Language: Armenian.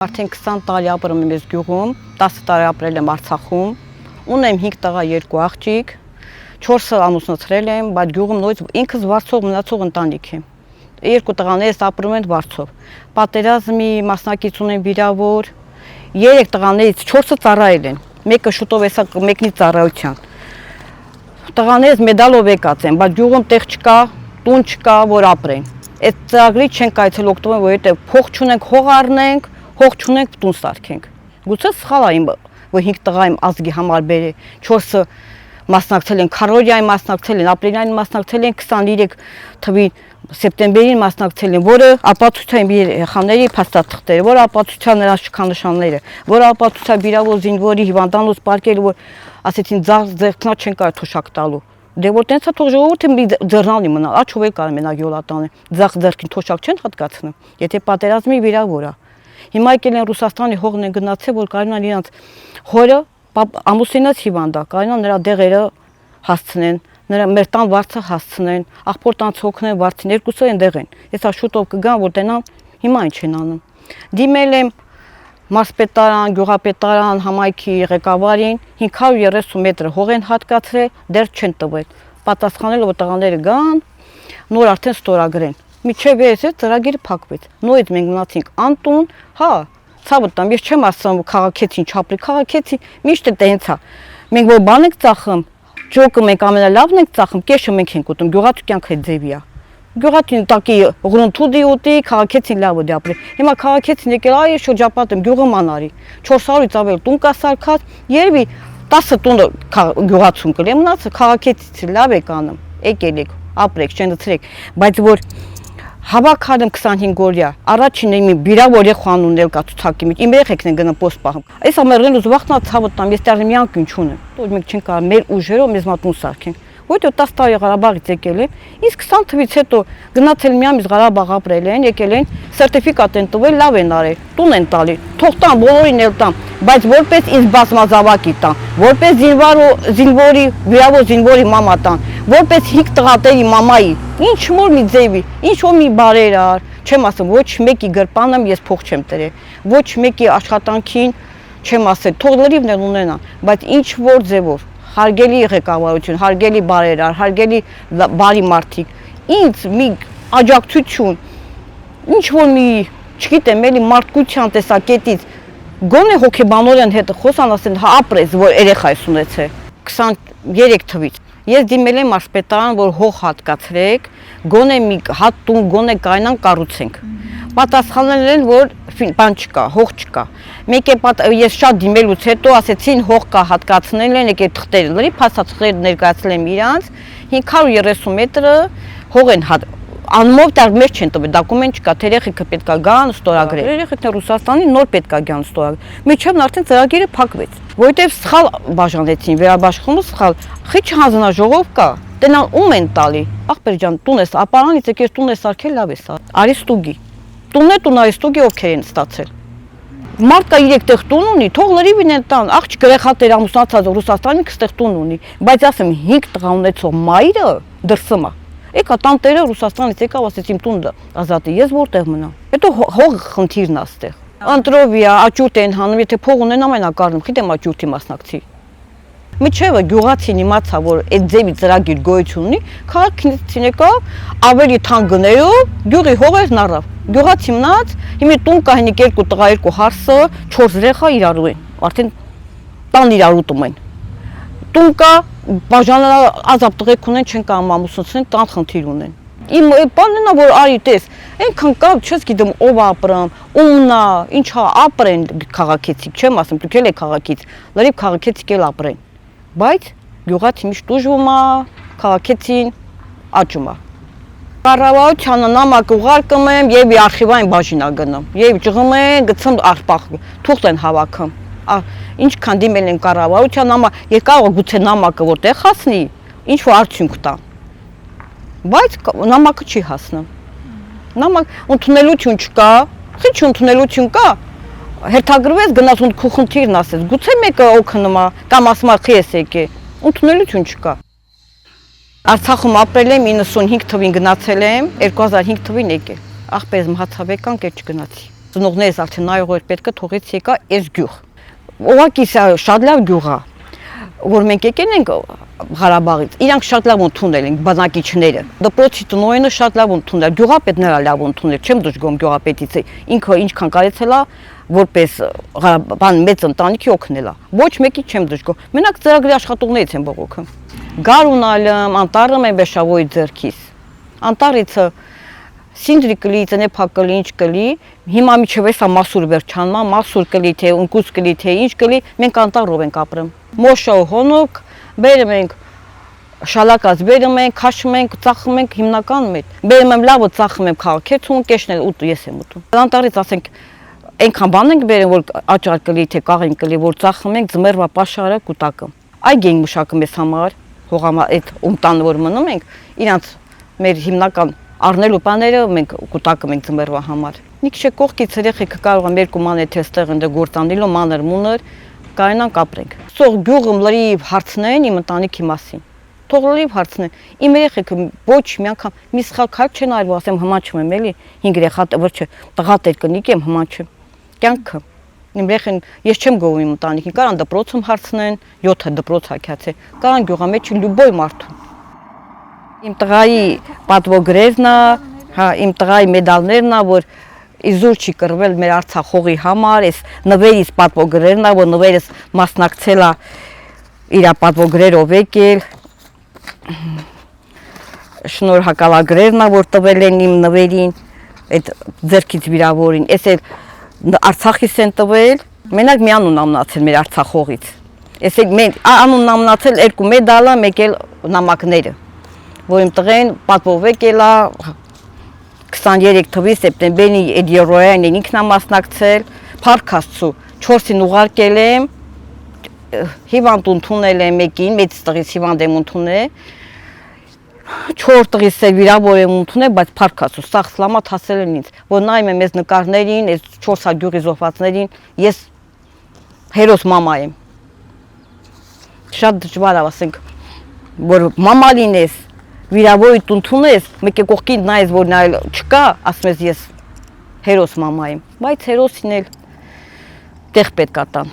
Արդեն 20 տարի ապրում եմ ես գյուղում, 10 տարի ապրել եմ Արցախում, ունեմ 5 տղա, 2 աղջիկ, 4-ը ամուսնացրել եմ, բայց գյուղում նույնիսկ ինքս վարձով մնացող ընտանիք եմ։ 2 տղաներս ապրում են վարձով։ Պատերազմի մասնակից ունեմ վիրավոր, 3 տղաներից 4-ը ծառայել են, մեկը շուտով էսա մեկնի ծառայության։ Տղաներս մեդալով եկած են, բայց գյուղում տեղ չկա, տուն չկա, որ ապրեն։ Այդ ծրագրի չենք այցել օգտվում, որովհետև փող չունենք, հող առնենք, հող չունենք, տուն սարքենք։ Գուցե սխալ է իմ, որ 5 տղա իմ ազգի համար բերե, 4-ը մասնակցել են քարորիային մասնակցել են, ապրիլյան մասնակցել են, 23 թվի սեպտեմբերին մասնակցել են, որը ապացուցության երեխաների փաստաթղթերը, որը ապացուցության նրանց շքանշանները, որը ապացուցության վիրավոր զինվորի հիվանդանոց պարկերը, որ ասեցին ձեռքնա չեն կարող թոշակ տալու։ Դե որ տենց է թող ժողովուրդը մի ձեռնալի մնա, աչով է կարող մենակ յոլատանը, ձեռքին թոշակ չեն հատկացնում, եթե պատերազմի վիրավոր է։ Հիմա եկել են Ռուսաստանի հողն են գնացել, որ կարողանան իրանց հորը ամուսինած հիվանդ է, կարողանան նրա դեղերը հասցնեն, նրա մեր տան վարձը հասցնեն, աղբոր տանց հոգնեն վարձին, երկուսը այնտեղ են։ Հեսա շուտով կգան, որ տենան, հիմա ինչ են անում։ Դիմել եմ մարզպետարան, գյուղապետարան, համայնքի ղեկավարին 530 մետր հող են հատկացրել, դեռ չեն տվել։ Պատասխանել որ տղաները գան, նոր արդեն ստորագրեն։ Միջև ես ծրագիրը փակվեց։ Նույնիսկ մենք մնացինք անտուն, հա, ցավը տամ, ես չեմ ասում քաղաքեցին չապրի, քաղաքեցի միշտ է տենց է։ Մենք որ բան ենք ծախում, ջոկը մենք ամենալավն ենք ծախում, կեշը մենք ենք ուտում, գյուղացու կյանքը ձևի է։ Գյուղացին տակի ուղրունթուդի ուտի, քաղաքեցին լավը դե ապրի։ Հիմա քաղաքեցին եկել այ շրջապատ եմ գյուղը մանարի։ 400-ից ավել տուն կա սարքած, երևի 10 տունը գյուղացուն կլի, մնացը քաղաքեցից լավ եք անում։ Եկել եք, ապրեք, չենցրեք, բայց որ հավաքել եմ 25 օրյա, առաջին իմ վիրավոր երեխան ունել կա ցուցակի մեջ, իմ երեխեքն են գնում պոստ պահում։ Այս ամերին ուզ վախտնա ցավը տամ, ես դեռ մի անկյուն չունեմ։ Որ մենք չենք կարող մեր ուժերով մեզ մատուն սարքենք։ Որտեղ 10 տարի Ղարաբաղից եկել եմ, իսկ 20 թվից հետո գնացել միամիտ Ղարաբաղ ապրել են, եկել են, սերտիֆիկատ են տվել, լավ են արել, տուն են տալի, թող տան, բոլորին էլ տան, բայց որպես ինձ բազմազավակի տան, որպես զինվորի, վիրավոր զինվորի մամա տան, որպես 5 տղաների մամայի, ինչ որ մի ձևի, ինչ որ մի բարեր ար, չեմ ասում, ոչ մեկի գրպանը ես փող չեմ տրել, ոչ մեկի աշխատանքին չեմ ասել, թող լրիվն էլ ունենան, բայց ինչ որ ձևով հարգելի ղեկավարություն, հարգելի բարերար, հարգելի բարի մարդիկ, ինձ մի աջակցություն, ինչ որ մի, չգիտեմ, էլի մարդկության տեսակետից, գոնե հոգեբանորեն հետ խոսան ասեն, հա ապրես, որ երեխայս ունեցե, 23 թվից։ Ես դիմել եմ մարզպետարան, որ հող հատկացրեք, գոնե մի հատ տուն, գոնե կայնան կառուցենք։ Պատասխանել են, որ բան չկա, հող չկա։ Մեկ է ես շատ դիմելուց հետո ասեցին հող կա հատկացնել են, եկել թղթերը լրի, փաստաթղթերը ներկայացրել եմ իրանց, 530 մետրը հող են անմով դեռ մեր չեն տվել, դոկումենտ չկա, թե երեխեքը պետք է գան ստորագրել։ Երեխեքն Ռուսաստանի նոր պետք է գան ստորագրել։ Միջև արդեն ծրագիրը փակվեց, որովհետև սխալ բաժանեցին, վերաբաշխումը սխալ, խիչ հանձնաժողով կա, տենան ում են տալի։ Ախպեր ջան, տուն ես ապարանից եկես տուն ես սարքել, լավ ես արել։ Արի ստուգի։ Տունն է տուն արի ստուգի ովքեր են ստացել։ Մարդ կա 3 տեղ տուն ունի, թող լրիվին են տան, աղջիկ երեխաներ ամուսնացած Ռուսաստանի կստեղ տուն ունի, բայց ասեմ 5 տղա ունեցող մայրը դրսմա։ Եկա տանտերը Ռուսաստանից եկավ, ասեց իմ տունը ազատի, ես որտեղ մնամ։ Հետո հող խնդիրն է այստեղ։ Ընտրովիա, աճուրդ են հանում, եթե փող ունեն ամենակարնում, գիտեմ աճուրդի մասնակցի։ Միջևը գյուղացին իմացա, որ այդ ձևի ծրագիր գոյություն ունի, քաղաքին եկավ, ավելի թանկ գներով գյուղի հողերն առավ։ Գյուղացի մնաց, հիմա տուն կա հինիկ 2 տղա, 2 հարսը, 4 երեխա իրար են, արդեն տան իրար ուտում են։ Տուն կա, բաժանලා ազատ տղեկ ունեն, չեն կարող ամուսնացնել, տան խնդիր ունեն։ Իմ բանն է, որ արի տես, այնքան կա, չես գիտեմ ով ապրամ, ումնա, ինչա ապրեն քաղաքեցիք, չեմ ասում, դուք էլ եք քաղաքից, լրիվ քաղաքեցիք էլ ապրեն։ Բայց գյուղացի միշտ ուժվում է, քաղաքեցին աճում է։ Կառավարությանը նամակ ուղարկում եմ եւ արխիվային բաժինա գնում։ Եվ ճղում են, գցում արխպախ, թուղթ են հավաքում։ Ինչքան դիմել են կառավարության նամակ, կարող է գուցե նամակը որտեղ հասնի, ինչ որ արդյունք տա։ Բայց նամակը չի հասնում։ Նամակ ընդունելություն չկա, խիչ ընդունելություն կա։ Հերթագրվեց գնաց ու խնդիրն ասեց, գուցե մեկը օգնում է, կամ ասում է խիես եկե, ընդունելություն չկա։ Արցախում ապրել եմ 95 թվին գնացել եմ, 2005 թվին եկել։ Ախպերս մահացավ եկան, կեր չգնացի։ Ծնողներս արդեն նայող էր պետքը թողեց եկա այս գյուղ։ Ուղղակի սա շատ լավ գյուղ է, որ մենք եկել ենք Ղարաբաղից, իրանք շատ լավ ընդունել են բնակիչները։ Դպրոցի տնօրենը շատ լավ ընդունել, գյուղապետն էլ լավ ընդունել, չեմ դժգոհում գյուղապետից, ինքը ինչքան կարեցել է, որպես մեծ ընտանիքի օգնել է։ Ոչ մեկի չեմ դժգոհում։ Մենակ ծրագրի աշխատողներից են բողոքը։ Գարունալը, անտառը մեն բեշավոյի ձեռքից։ Անտառիցը Սինդրի կլի, ծնեպա կլի, ինչ կլի, հիմա միջև էսա մասուր վերջանմա, մասուր կլի, թե ունկուց կլի, թե ինչ կլի, մենք անտառով ենք ապրում։ Մոշո հոնոք, բերում ենք, շալակած բերում ենք, քաշում ենք, ծախում ենք հիմնականում այդ։ Բերում եմ լավը ծախում եմ քաղաքեցուն, կեշն էլ ուտու, ես եմ ուտում։ Անտառից ասենք, այնքան բան ենք բերում, որ աճար կլի, թե կաղին կլի, որ ծախում ենք ձմեռվա պաշարը կուտակը։ Այգ ենք մշակում ես համար, հողամա այդ ումտանը որ մնում ենք, իրանց մեր հիմնական առնելու բաները մենք կուտակում ենք ձմեռվա համար։ Մի քիչ կողքից երեխեքը կարող են երկու ման եթե այստեղ ընդ գործանելու մանր մուներ կայանանք ապրենք։ Սող գյուղում լրիվ հարցնեն իմ ընտանիքի մասին։ Թող լրիվ հարցնեն։ Իմ երեխեքը ոչ մի անգամ մի սխալ քայլ չեն արվում, ասեմ հմաչում եմ էլի 5 երեխա ոչ տղա տերկնիկ եմ հմաչում։ Կյանքը իմ երեխեն ես չեմ գովում իմ ընտանիքին, կարան դպրոցում հարցնեն, 7 դպրոց հագյացե, կարան գյուղամեջ լյուբոյ մարդու։ Իմ տղայի պատվոգրերն է, հա, իմ տղայի մեդալներն է, որ իզուր չի կռվել մեր Արցախ հողի համար, այս նվերից պատվոգրերն է, որ նվերս մասնակցել է իր պատվոգրերով եկել, շնորհակալագրերն է, որ տվել են իմ նվերին, այդ ձեռքից վիրավորին, այս էլ Արցախից են տվել, մենակ մի անուն ամնացել մեր Արցախ հողից, այս էլ անունն ամնացել 2 մեդալը, մեկ էլ նամակները, որ իմ տղեն պատվով եկել է 23 թվականի սեպտեմբերին այդ երոյան ինքն է մասնակցել, Փառք Աստծո 4-ին ուղարկել եմ, հիվանդ ընդունել եմ մեկին, մեծ տղից հիվանդ եմ ընդունել, 4 տղից էլ վիրավոր եմ ընդունել, բայց Փառք Աստծո սաղ սլամատ հասել են ինձ, որ նայում եմ այս նկարներին, այս 4 գյուղի զոհվածներին, ես հերոս մամա եմ։ Շատ դժվար է, ասենք, որ մամա լինես, վիրավորիդ ընդունես, մեկ է կողքին նայես, որ նայել չկա, ասում ես ես հերոս մամա եմ, բայց հերոսին էլ տեղ պետք է տան։